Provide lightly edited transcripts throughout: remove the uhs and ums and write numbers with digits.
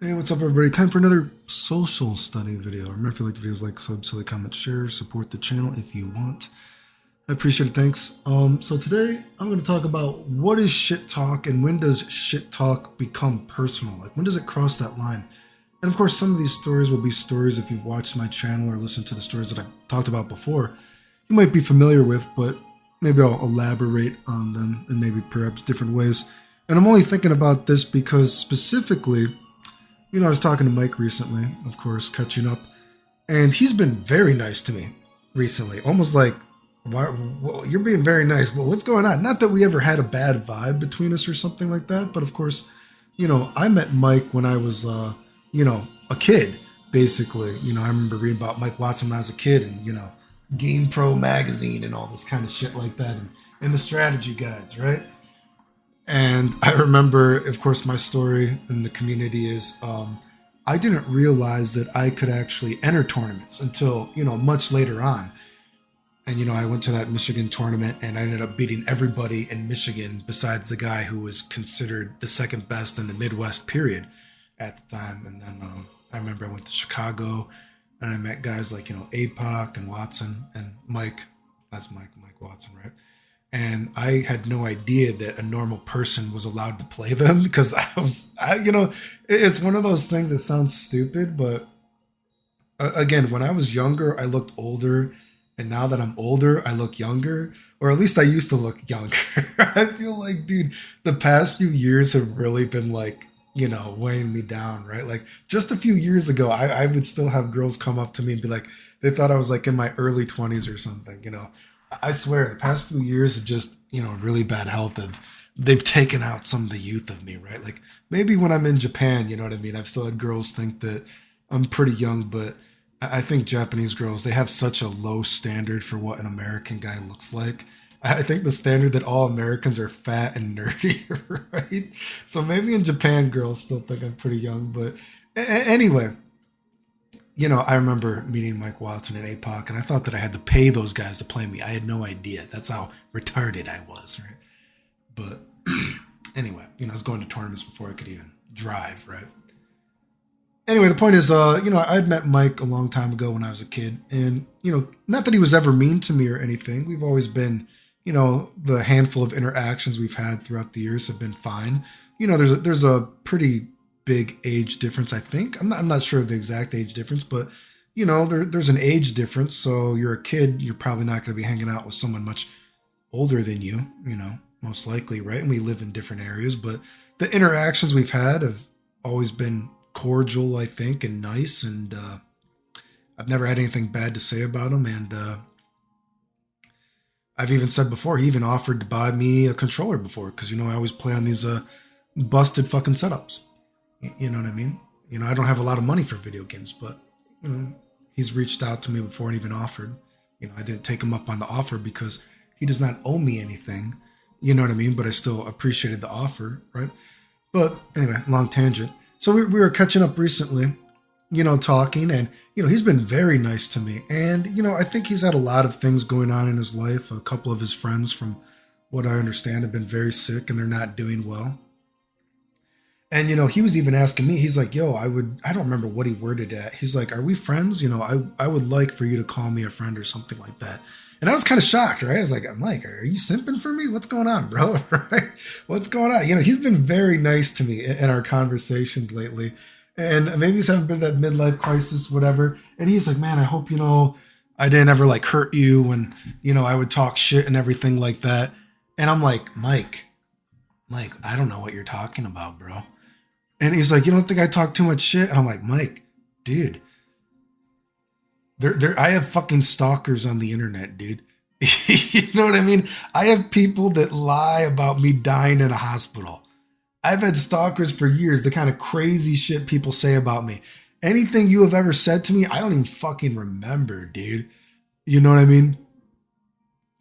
Hey, what's up, everybody? Time for another social study video. Remember, if you like the videos, like, sub, silly, comment, share, support the channel if you want. I appreciate it. Thanks. So today I'm going to talk about what is shit talk and when does shit talk become personal? Like, when does it cross that line? And of course, some of these stories will be stories if you've watched my channel or listened to the stories that I've talked about before, you might be familiar with, but maybe I'll elaborate on them in maybe perhaps different ways. And I'm only thinking about this because specifically, I was talking to Mike recently, of course, catching up, and he's been very nice to me recently. Almost like, well, you're being very nice, but what's going on? Not that we ever had a bad vibe between us or something like that, but of course, I met Mike when I was, a kid, basically. I remember reading about Mike Watson when I was a kid and, Game Pro magazine and all this kind of shit like that, and the strategy guides, right? And I remember, of course, my story in the community is I didn't realize that I could actually enter tournaments until, much later on. And, I went to that Michigan tournament and I ended up beating everybody in Michigan besides the guy who was considered the second best in the Midwest period at the time. And then I remember I went to Chicago and I met guys like, APOC and Watson and Mike. That's Mike Watson, right? And I had no idea that a normal person was allowed to play them because it's one of those things that sounds stupid, but again, when I was younger, I looked older, and now that I'm older, I look younger, or at least I used to look younger. I feel like, dude, the past few years have really been like, weighing me down, right? Like just a few years ago, I would still have girls come up to me and be like, they thought I was like in my early 20s or something. I swear the past few years of just, really bad health they've taken out some of the youth of me, right? Like maybe when I'm in Japan, you know what I mean? I've still had girls think that I'm pretty young, but I think Japanese girls, they have such a low standard for what an American guy looks like. I think the standard that all Americans are fat and nerdy, right? So maybe in Japan, girls still think I'm pretty young, but anyway, I remember meeting Mike Watson and APOC, and I thought that I had to pay those guys to play me. I had no idea. That's how retarded I was, right? But anyway, I was going to tournaments before I could even drive, right? Anyway, the point is, I had met Mike a long time ago when I was a kid, and not that he was ever mean to me or anything. We've always been, the handful of interactions we've had throughout the years have been fine. There's a pretty big age difference, I think. I'm not sure of the exact age difference, but there's an age difference. So you're a kid, you're probably not going to be hanging out with someone much older than you, most likely, right? And we live in different areas, but the interactions we've had have always been cordial, I think, and nice. And I've never had anything bad to say about him. And I've even said before, he even offered to buy me a controller before, because I always play on these busted fucking setups. You know what I mean? I don't have a lot of money for video games, but he's reached out to me before and even offered. I didn't take him up on the offer because he does not owe me anything. You know what I mean? But I still appreciated the offer, right? But anyway, long tangent. So we were catching up recently, talking, and he's been very nice to me. And I think he's had a lot of things going on in his life. A couple of his friends, from what I understand, have been very sick and they're not doing well. And, he was even asking me, he's like, yo, I don't remember what he worded at. He's like, are we friends? I would like for you to call me a friend or something like that. And I was kind of shocked, right? I was like, Mike, are you simping for me? What's going on, bro? Right? What's going on? He's been very nice to me in our conversations lately. And maybe he's having been that midlife crisis, whatever. And he's like, man, I hope, I didn't ever like hurt you when, I would talk shit and everything like that. And I'm like, Mike, I don't know what you're talking about, bro. And he's like, you don't think I talk too much shit? And I'm like, Mike, dude, I have fucking stalkers on the internet, dude. You know what I mean? I have people that lie about me dying in a hospital. I've had stalkers for years, the kind of crazy shit people say about me. Anything you have ever said to me, I don't even fucking remember, dude. You know what I mean?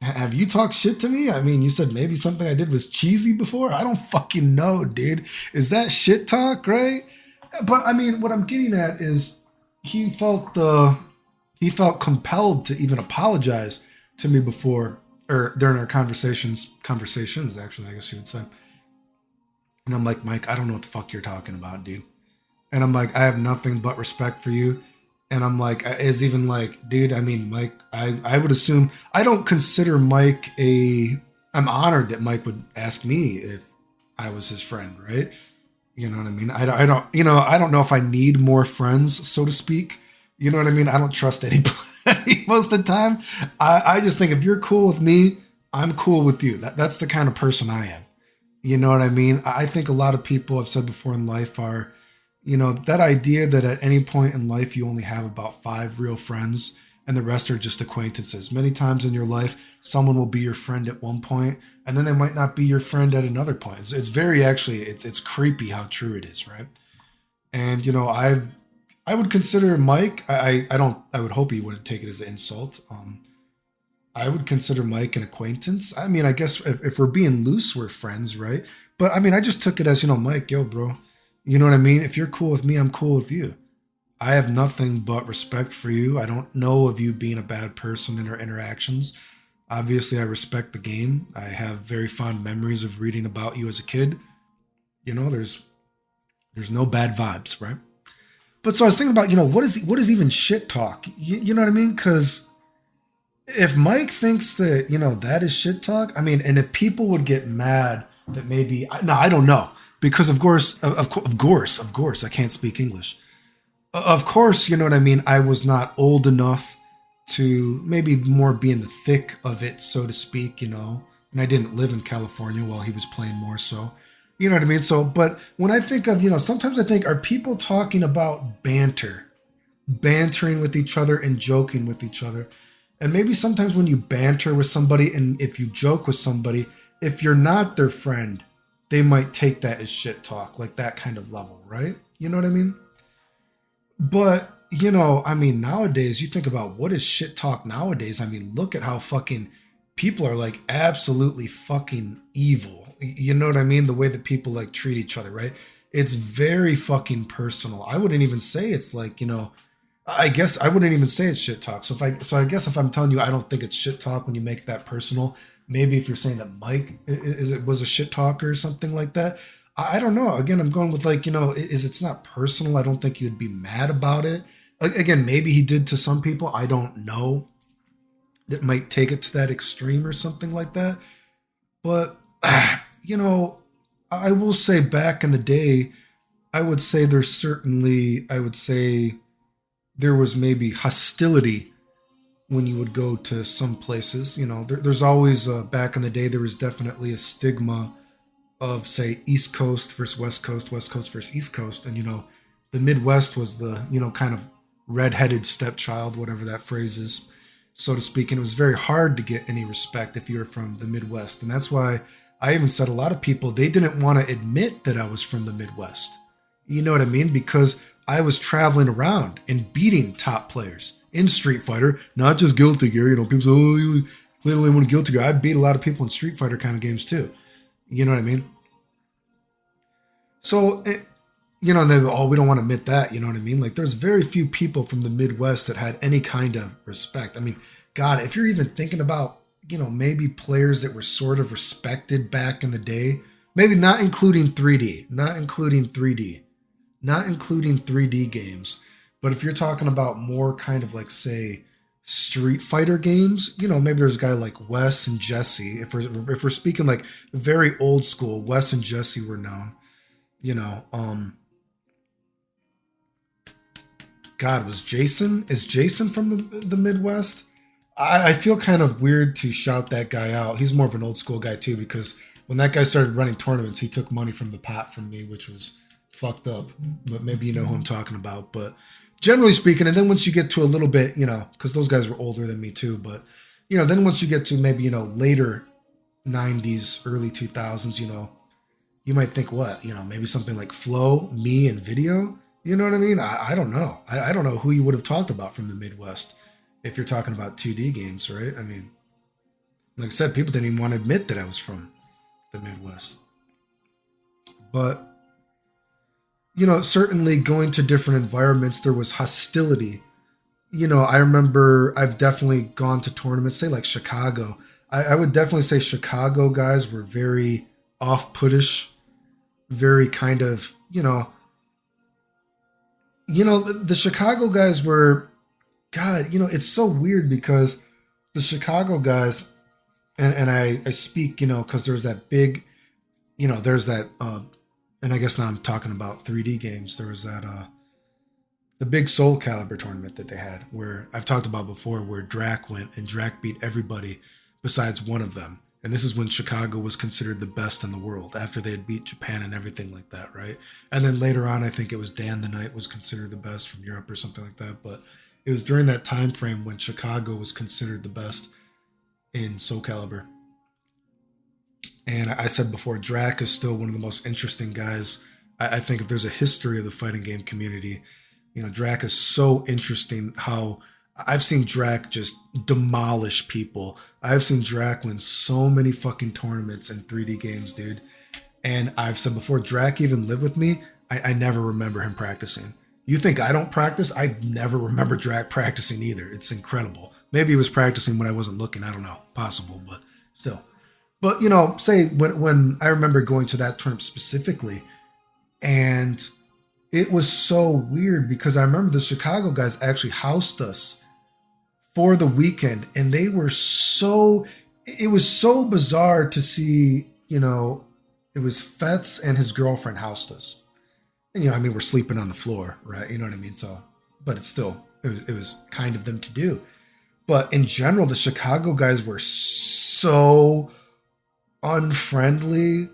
Have you talked shit to me? I mean, you said maybe something I did was cheesy before. I don't fucking know, dude. Is that shit talk, right? But I mean, what I'm getting at is he felt compelled to even apologize to me before, or during our conversations actually, I guess you would say. And I'm like, Mike, I don't know what the fuck you're talking about, dude. And I'm like, I have nothing but respect for you. And I'm like, is even like, dude, I mean, Mike, I would assume, I don't consider Mike I'm honored that Mike would ask me if I was his friend, right? You know what I mean? I don't know if I need more friends, so to speak. You know what I mean? I don't trust anybody most of the time. I just think if you're cool with me, I'm cool with you. That's the kind of person I am. You know what I mean? I think a lot of people I've said before in life are, that idea that at any point in life you only have about 5 real friends and the rest are just acquaintances. Many times in your life, someone will be your friend at one point, and then they might not be your friend at another point. It's very actually, it's creepy how true it is, right? And I would consider Mike. I don't. I would hope he wouldn't take it as an insult. I would consider Mike an acquaintance. I mean, I guess if we're being loose, we're friends, right? But I mean, I just took it as, Mike, yo, bro. You know what I mean? If you're cool with me, I'm cool with you. I have nothing but respect for you. I don't know of you being a bad person in our interactions. Obviously, I respect the game. I have very fond memories of reading about you as a kid. There's no bad vibes, right? But so I was thinking about, what is even shit talk? You know what I mean? Because if Mike thinks that, that is shit talk, I mean, and if people would get mad that maybe, no, I don't know. Because of course, I can't speak English. Of course, you know what I mean? I was not old enough to maybe more be in the thick of it, so to speak, and I didn't live in California while he was playing more so. You know what I mean? So, but when I think of, sometimes I think, are people talking about bantering with each other and joking with each other? And maybe sometimes when you banter with somebody and if you joke with somebody, if you're not their friend, they might take that as shit talk, like that kind of level, right? You know what I mean? But, I mean, nowadays, you think about what is shit talk nowadays. I mean, look at how fucking people are like absolutely fucking evil. You know what I mean? The way that people like treat each other, right? It's very fucking personal. I wouldn't even say it's like, I guess I wouldn't even say it's shit talk. So I guess if I'm telling you I don't think it's shit talk when you make that personal, maybe if you're saying that Mike was a shit talker or something like that, I don't know. Again, I'm going with like, it's not personal. I don't think you'd be mad about it. Again, maybe he did to some people. I don't know. That might take it to that extreme or something like that. But, I will say back in the day, I would say there was maybe hostility when you would go to some places. There's always, back in the day, there was definitely a stigma of, say, East Coast versus West Coast versus East Coast. And, the Midwest was the, kind of redheaded stepchild, whatever that phrase is, so to speak. And it was very hard to get any respect if you were from the Midwest. And that's why I even said a lot of people, they didn't want to admit that I was from the Midwest. You know what I mean? Because I was traveling around and beating top players in Street Fighter, not just Guilty Gear. People say, oh, you clearly want Guilty Gear. I beat a lot of people in Street Fighter kind of games too. You know what I mean? So, and they go, oh, we don't want to admit that. You know what I mean? Like, there's very few people from the Midwest that had any kind of respect. I mean, God, if you're even thinking about, maybe players that were sort of respected back in the day, maybe not including 3D games. But if you're talking about more kind of like, say, Street Fighter games, maybe there's a guy like Wes and Jesse. If we're speaking like very old school, Wes and Jesse were known. God, is Jason from the Midwest? I feel kind of weird to shout that guy out. He's more of an old school guy too, because when that guy started running tournaments, he took money from the pot from me, which was fucked up. But maybe you know who I'm talking about. But generally speaking, and then once you get to a little bit, because those guys were older than me too, but then once you get to maybe, later 90s, early 2000s, you might think what, maybe something like Flow, me, and Video. You know what I mean? I don't know. I don't know who you would have talked about from the Midwest if you're talking about 2D games, right? I mean, like I said, people didn't even want to admit that I was from the Midwest. But, certainly going to different environments, there was hostility. I remember I've definitely gone to tournaments, say like Chicago. I would definitely say Chicago guys were very off-puttish, very kind of, The Chicago guys were, God, it's so weird because the Chicago guys, and I speak, because there's that big, there's that, and I guess now I'm talking about 3D games. There was that, the big Soul Calibur tournament that they had, where I've talked about before, where Drac went and Drac beat everybody besides one of them. And this is when Chicago was considered the best in the world after they had beat Japan and everything like that, right? And then later on, I think it was Dan the Knight was considered the best from Europe or something like that. But it was during that time frame when Chicago was considered the best in Soul Calibur. And I said before, Drac is still one of the most interesting guys. I think if there's a history of the fighting game community, Drac is so interesting how I've seen Drac just demolish people. I've seen Drac win so many fucking tournaments in 3D games, dude. And I've said before, Drac even lived with me. I never remember him practicing. You think I don't practice? I never remember Drac practicing either. It's incredible. Maybe he was practicing when I wasn't looking. I don't know. Possible, but still. But, say when I remember going to that tournament specifically, and it was so weird because I remember the Chicago guys actually housed us for the weekend, and it was so bizarre to see, it was Fetz and his girlfriend housed us. And, we're sleeping on the floor, right? You know what I mean? So, but it was kind of them to do. But in general, the Chicago guys were so unfriendly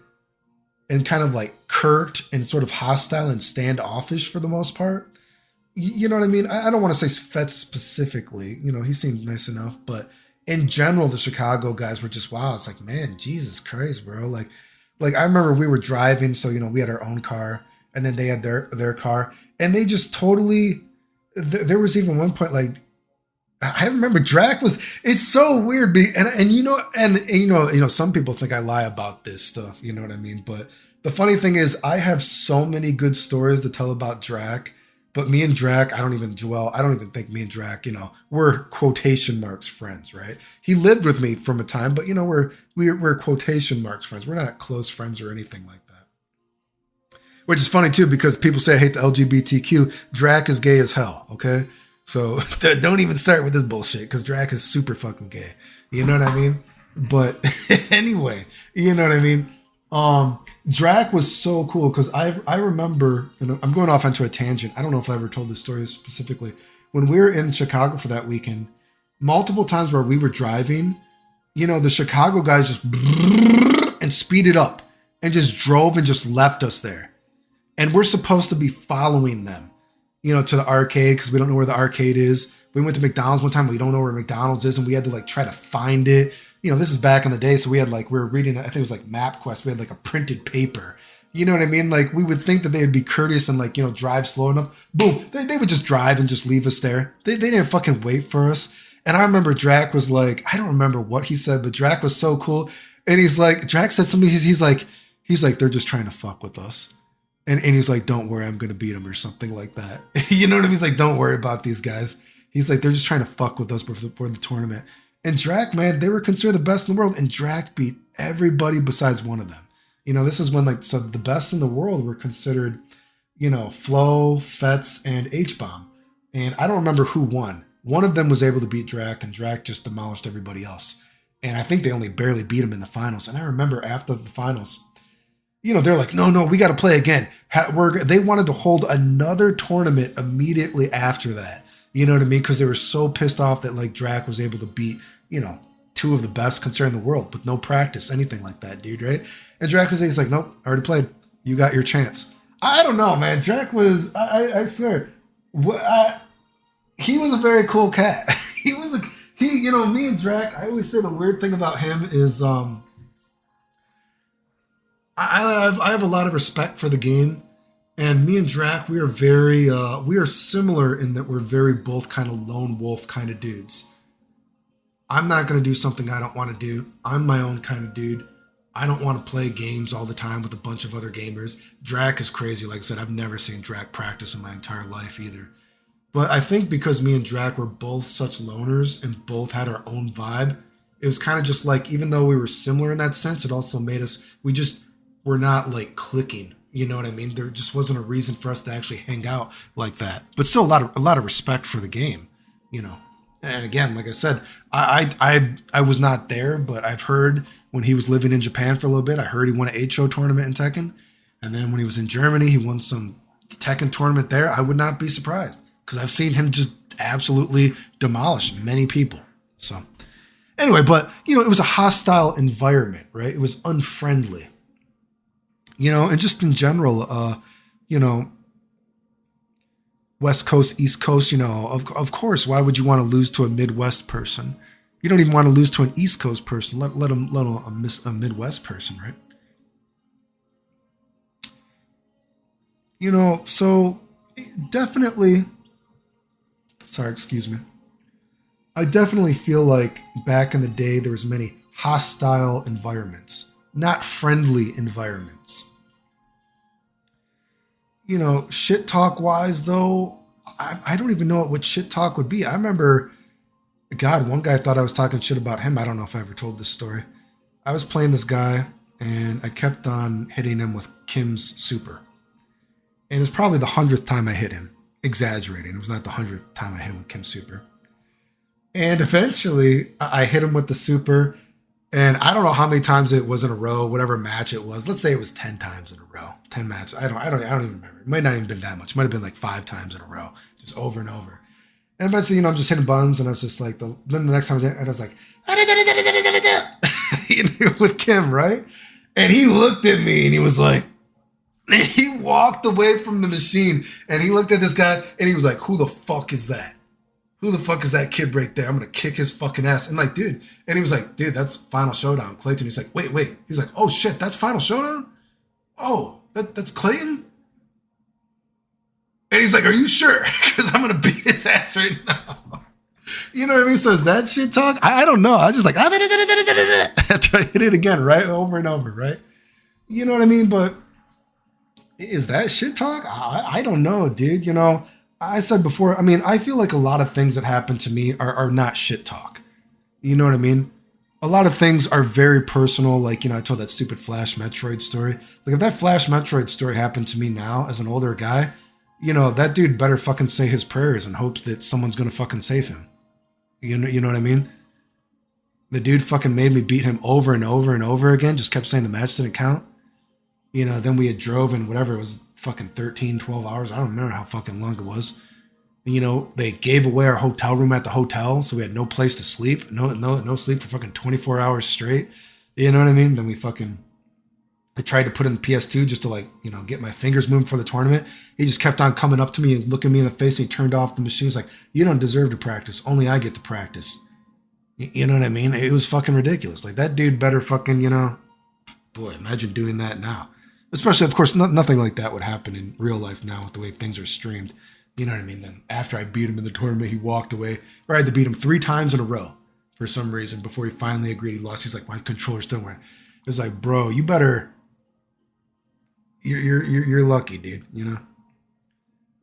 and kind of like curt and sort of hostile and standoffish for the most part. You know what I mean? I don't want to say Fetz specifically. He seemed nice enough, but in general, the Chicago guys were just, wow. It's like, man, Jesus Christ, bro. Like I remember we were driving, so we had our own car, and then they had their car, and they just totally. There was even one point like. I remember Drac was. It's so weird, and some people think I lie about this stuff. You know what I mean? But the funny thing is, I have so many good stories to tell about Drac. But me and Drac, I don't even think me and Drac, we're quotation marks friends, right? He lived with me from a time, but we're quotation marks friends. We're not close friends or anything like that. Which is funny too, because people say I hate the LGBTQ. Drac is gay as hell. Okay. So don't even start with this bullshit because Drac is super fucking gay. You know what I mean? But anyway, you know what I mean? Drac was so cool because I remember, and I'm going off onto a tangent. I don't know if I ever told this story specifically. When we were in Chicago for that weekend, multiple times where we were driving, the Chicago guys just and speeded up and just drove and just left us there. And we're supposed to be following them. To the arcade because we don't know where the arcade is. We went to McDonald's one time. We don't know where McDonald's is, and we had to try to find it. This is back in the day, so we had we were reading. I think it was MapQuest. We had a printed paper. You know what I mean? We would think that they would be courteous and drive slow enough. Boom, they would just drive and just leave us there. They didn't fucking wait for us. And I remember Drac was I don't remember what he said, but Drac was so cool. And Drac said something. He's like, they're just trying to fuck with us. And he's like, don't worry, I'm going to beat him or something like that. You know what I mean? He's like, don't worry about these guys. He's like, they're just trying to fuck with us before the tournament. And Drac, man, they were considered the best in the world. And Drac beat everybody besides one of them. This is when so the best in the world were considered, Flo, Fetz, and H-Bomb. And I don't remember who won. One of them was able to beat Drac, and Drac just demolished everybody else. And I think they only barely beat him in the finals. And I remember after the finals, they're like, no, we got to play again. They wanted to hold another tournament immediately after that. You know what I mean? Because they were so pissed off that Drac was able to beat, two of the best considering the world with no practice, anything like that, dude, right? And Drac was like, nope, I already played. You got your chance. I don't know, man. Drac was, I swear, he was a very cool cat. Me and Drac, I always say the weird thing about him is, I have a lot of respect for the game, and me and Drac, we are similar in that we're very both kind of lone wolf kind of dudes. I'm not going to do something I don't want to do. I'm my own kind of dude. I don't want to play games all the time with a bunch of other gamers. Drac is crazy. Like I said, I've never seen Drac practice in my entire life either. But I think because me and Drac were both such loners and both had our own vibe, it was kind of just even though we were similar in that sense, it also made us, we're not clicking You know what I mean? There just wasn't a reason for us to actually hang out like that. But still, a lot of respect for the game, you know. And again, like I said, I was not there, but I've heard when he was living in Japan for a little bit, I heard he won an HO tournament in Tekken, and then when he was in Germany, he won some Tekken tournament there. I would not be surprised because I've seen him just absolutely demolish many people. So anyway, but you know, it was a hostile environment, right? It was unfriendly, you know, and just in general, you know, West Coast, East Coast, you know, of course, why would you want to lose to a Midwest person? You don't even want to lose to an East Coast person, let alone a Midwest person, right? You know, so definitely, sorry, excuse me. I definitely feel like back in the day, there was many hostile environments, not friendly environments. You know, shit talk wise though, I don't even know what shit talk would be. I remember, God, one guy thought I was talking shit about him. I don't know if I ever told this story. I was playing this guy and I kept on hitting him with Kim's super. And it's probably the 100th time I hit him. Exaggerating. It was not the 100th time I hit him with Kim's super. And eventually I hit him with the super. And I don't know how many times it was in a row, whatever match it was. Let's say it was 10 times in a row. 10 matches. I don't even remember. It might not even been that much. It might have been like 5 times in a row. Just over and over. And eventually, you know, I'm just hitting buttons and I was just like, then the next time I was like, with Kim, right? And he looked at me and he was like, and he walked away from the machine and he looked at this guy and he was like, who the fuck is that? Who the fuck is that kid right there? I'm going to kick his fucking ass. And like, dude, and he was like, dude, that's Final Showdown. Clayton, he's like, wait. He's like, oh shit, that's Final Showdown? Oh, that's Clayton? And he's like, are you sure? Because I'm going to beat his ass right now. You know what I mean? So is that shit talk? I don't know. I was just like, after I hit it again, right? Over and over, right? You know what I mean? But is that shit talk? I don't know, dude. You know, I said before, I mean, I feel like a lot of things that happen to me are not shit talk. You know what I mean? A lot of things are very personal. Like, you know, I told that stupid Flash Metroid story. Like, if that Flash Metroid story happened to me now as an older guy, you know, that dude better fucking say his prayers and hope that someone's going to fucking save him. You know what I mean? The dude fucking made me beat him over and over and over again. Just kept saying the match didn't count. You know, then we had drove in whatever, it was fucking 13, 12 hours. I don't remember how fucking long it was. And, you know, they gave away our hotel room at the hotel. So we had no place to sleep. No sleep for fucking 24 hours straight. You know what I mean? Then I tried to put in the PS2 just to, like, you know, get my fingers moving for the tournament. He just kept on coming up to me and looking me in the face. And he turned off the machine. He's like, you don't deserve to practice. Only I get to practice. You know what I mean? It was fucking ridiculous. Like, that dude better fucking, you know, boy, imagine doing that now. Especially, of course, nothing like that would happen in real life now with the way things are streamed. You know what I mean? Then after I beat him in the tournament, he walked away. Or I had to beat him 3 times in a row for some reason before he finally agreed he lost. He's like, my controller's still wearing. It was like, bro, you better. You're lucky, dude. You know.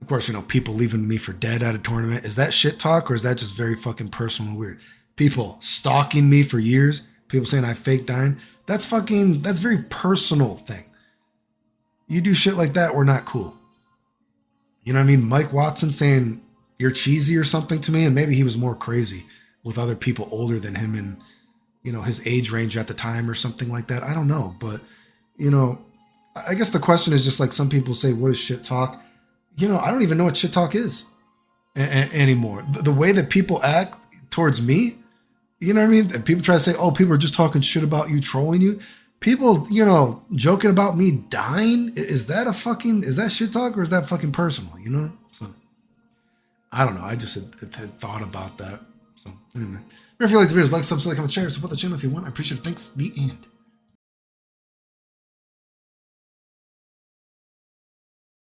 Of course, you know, people leaving me for dead at a tournament. Is that shit talk or is that just very fucking personal and weird? People stalking me for years. People saying I fake dying. That's very personal thing. You do shit like that, we're not cool. You know what I mean? Mike Watson saying you're cheesy or something to me, and maybe he was more crazy with other people older than him and, you know, his age range at the time or something like that. I don't know. But, you know, I guess the question is just like some people say, what is shit talk? You know, I don't even know what shit talk is anymore. The way that people act towards me, you know what I mean? And people try to say, oh, people are just talking shit about you, trolling you. People, you know, joking about me dying. Is that shit talk or is that fucking personal, you know? So, I don't know. I just had thought about that. So, anyway. If you like the videos, like, subscribe, comment, share, support the channel if you want. I appreciate it. Thanks. The end.